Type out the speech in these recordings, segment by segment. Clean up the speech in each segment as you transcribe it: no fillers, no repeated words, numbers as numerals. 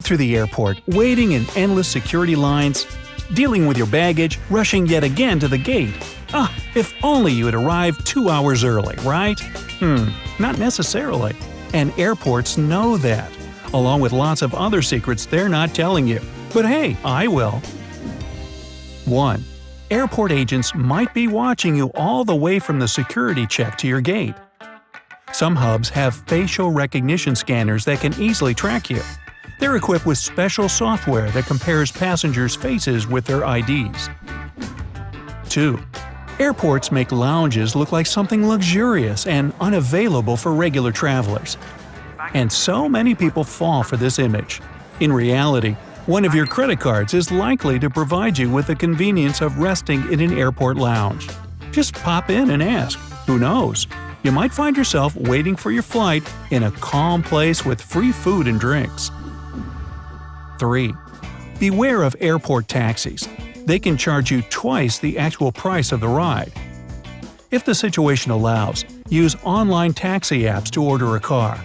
through the airport, waiting in endless security lines, dealing with your baggage, rushing yet again to the gate. If only you had arrived 2 hours early, right? Not necessarily. And airports know that, along with lots of other secrets they're not telling you. But hey, I will. 1. Airport agents might be watching you all the way from the security check to your gate. Some hubs have facial recognition scanners that can easily track you. They're equipped with special software that compares passengers' faces with their IDs. 2. Airports make lounges look like something luxurious and unavailable for regular travelers. And so many people fall for this image. In reality, one of your credit cards is likely to provide you with the convenience of resting in an airport lounge. Just pop in and ask. Who knows? You might find yourself waiting for your flight in a calm place with free food and drinks. 3. Beware of airport taxis. They can charge you twice the actual price of the ride. If the situation allows, use online taxi apps to order a car.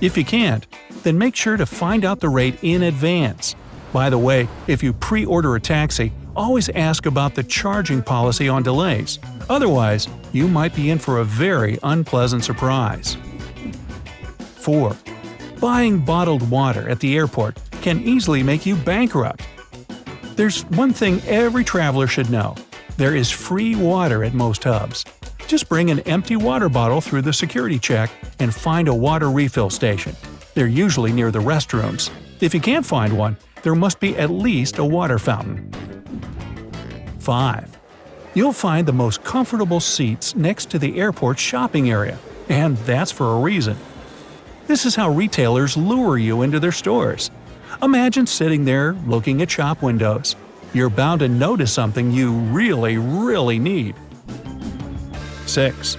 If you can't, then make sure to find out the rate in advance. By the way, if you pre-order a taxi, always ask about the charging policy on delays. Otherwise, you might be in for a very unpleasant surprise. 4. Buying bottled water at the airport can easily make you bankrupt. There's one thing every traveler should know. There is free water at most hubs. Just bring an empty water bottle through the security check and find a water refill station. They're usually near the restrooms. If you can't find one, there must be at least a water fountain. 5. You'll find the most comfortable seats next to the airport shopping area, and that's for a reason. This is how retailers lure you into their stores. Imagine sitting there looking at shop windows. You're bound to notice something you really need. 6.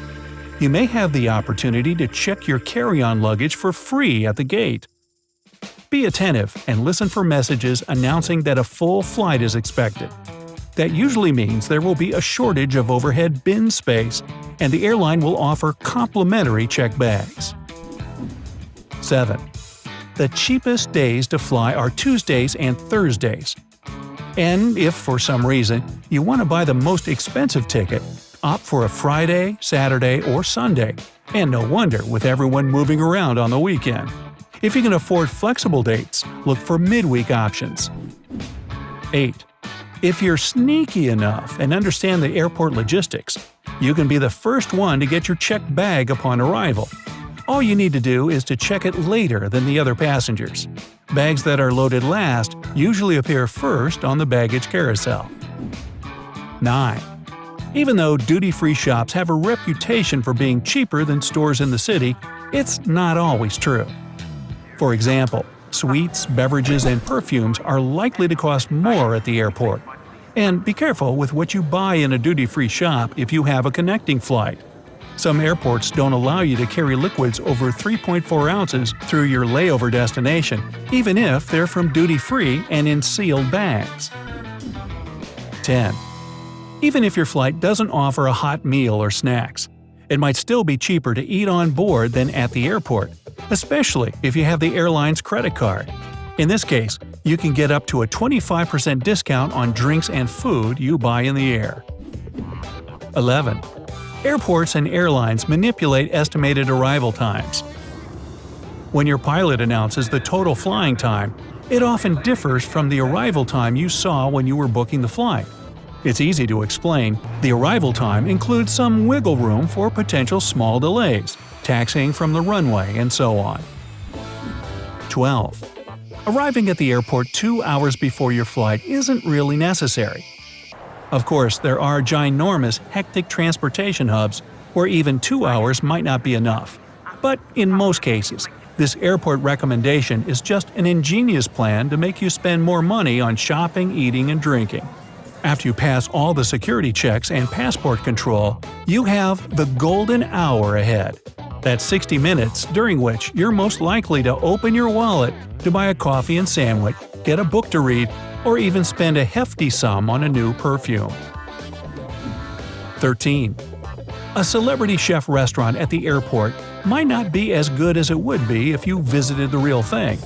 You may have the opportunity to check your carry-on luggage for free at the gate. Be attentive and listen for messages announcing that a full flight is expected. That usually means there will be a shortage of overhead bin space, and the airline will offer complimentary checked bags. 7. The cheapest days to fly are Tuesdays and Thursdays. And if for some reason you want to buy the most expensive ticket, opt for a Friday, Saturday, or Sunday. And no wonder with everyone moving around on the weekend. If you can afford flexible dates, look for midweek options. 8. If you're sneaky enough and understand the airport logistics, you can be the first one to get your checked bag upon arrival. All you need to do is to check it later than the other passengers. Bags that are loaded last usually appear first on the baggage carousel. 9. Even though duty-free shops have a reputation for being cheaper than stores in the city, it's not always true. For example, sweets, beverages, and perfumes are likely to cost more at the airport. And be careful with what you buy in a duty-free shop if you have a connecting flight. Some airports don't allow you to carry liquids over 3.4 ounces through your layover destination, even if they're from duty-free and in sealed bags. 10. Even if your flight doesn't offer a hot meal or snacks, it might still be cheaper to eat on board than at the airport, especially if you have the airline's credit card. In this case, you can get up to a 25% discount on drinks and food you buy in the air. 11. Airports and airlines manipulate estimated arrival times. When your pilot announces the total flying time, it often differs from the arrival time you saw when you were booking the flight. It's easy to explain. The arrival time includes some wiggle room for potential small delays, taxiing from the runway, and so on. 12. Arriving at the airport 2 hours before your flight isn't really necessary. Of course, there are ginormous, hectic transportation hubs where even 2 hours might not be enough. But in most cases, this airport recommendation is just an ingenious plan to make you spend more money on shopping, eating, and drinking. After you pass all the security checks and passport control, you have the golden hour ahead. That's 60 minutes during which you're most likely to open your wallet to buy a coffee and sandwich, get a book to read, or even spend a hefty sum on a new perfume. 13. A celebrity chef restaurant at the airport might not be as good as it would be if you visited the real thing.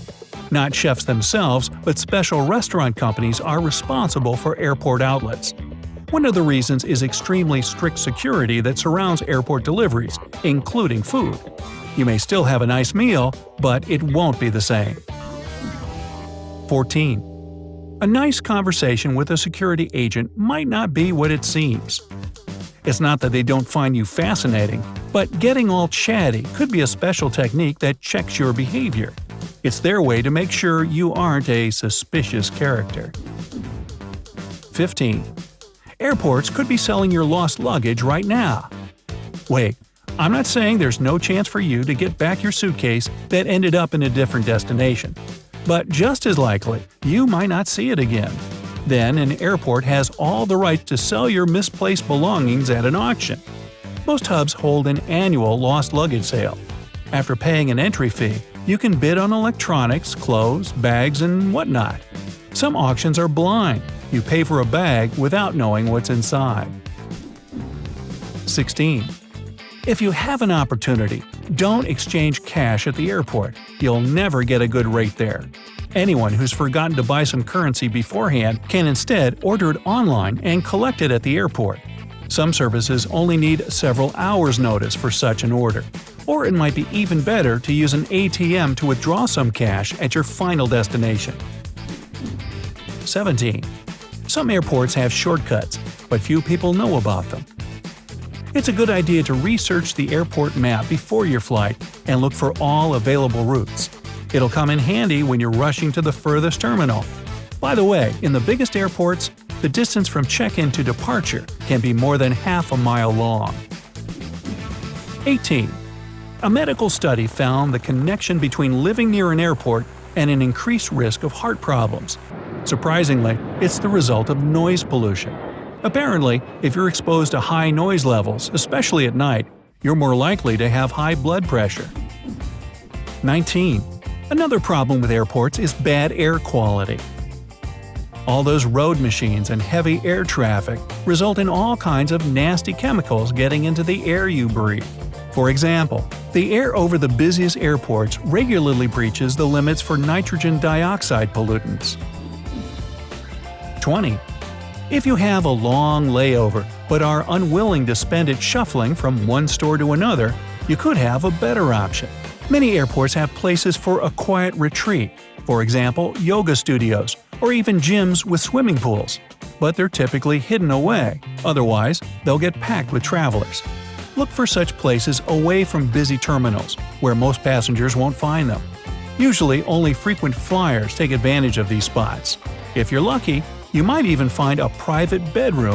Not chefs themselves, but special restaurant companies are responsible for airport outlets. One of the reasons is extremely strict security that surrounds airport deliveries, including food. You may still have a nice meal, but it won't be the same. 14. A nice conversation with a security agent might not be what it seems. It's not that they don't find you fascinating, but getting all chatty could be a special technique that checks your behavior. It's their way to make sure you aren't a suspicious character. 15. Airports could be selling your lost luggage right now. Wait, I'm not saying there's no chance for you to get back your suitcase that ended up in a different destination. But just as likely, you might not see it again. Then an airport has all the rights to sell your misplaced belongings at an auction. Most hubs hold an annual lost luggage sale. After paying an entry fee, you can bid on electronics, clothes, bags, and whatnot. Some auctions are blind. You pay for a bag without knowing what's inside. 16. If you have an opportunity, don't exchange cash at the airport. You'll never get a good rate there. Anyone who's forgotten to buy some currency beforehand can instead order it online and collect it at the airport. Some services only need several hours' notice for such an order. Or it might be even better to use an ATM to withdraw some cash at your final destination. 17. Some airports have shortcuts, but few people know about them. It's a good idea to research the airport map before your flight and look for all available routes. It'll come in handy when you're rushing to the furthest terminal. By the way, in the biggest airports, the distance from check-in to departure can be more than half a mile long. 18. A medical study found the connection between living near an airport and an increased risk of heart problems. Surprisingly, it's the result of noise pollution. Apparently, if you're exposed to high noise levels, especially at night, you're more likely to have high blood pressure. 19. Another problem with airports is bad air quality. All those road machines and heavy air traffic result in all kinds of nasty chemicals getting into the air you breathe. For example, the air over the busiest airports regularly breaches the limits for nitrogen dioxide pollutants. 20. If you have a long layover but are unwilling to spend it shuffling from one store to another, you could have a better option. Many airports have places for a quiet retreat, for example, yoga studios, or even gyms with swimming pools. But they're typically hidden away, otherwise they'll get packed with travelers. Look for such places away from busy terminals, where most passengers won't find them. Usually only frequent flyers take advantage of these spots. If you're lucky, you might even find a private bedroom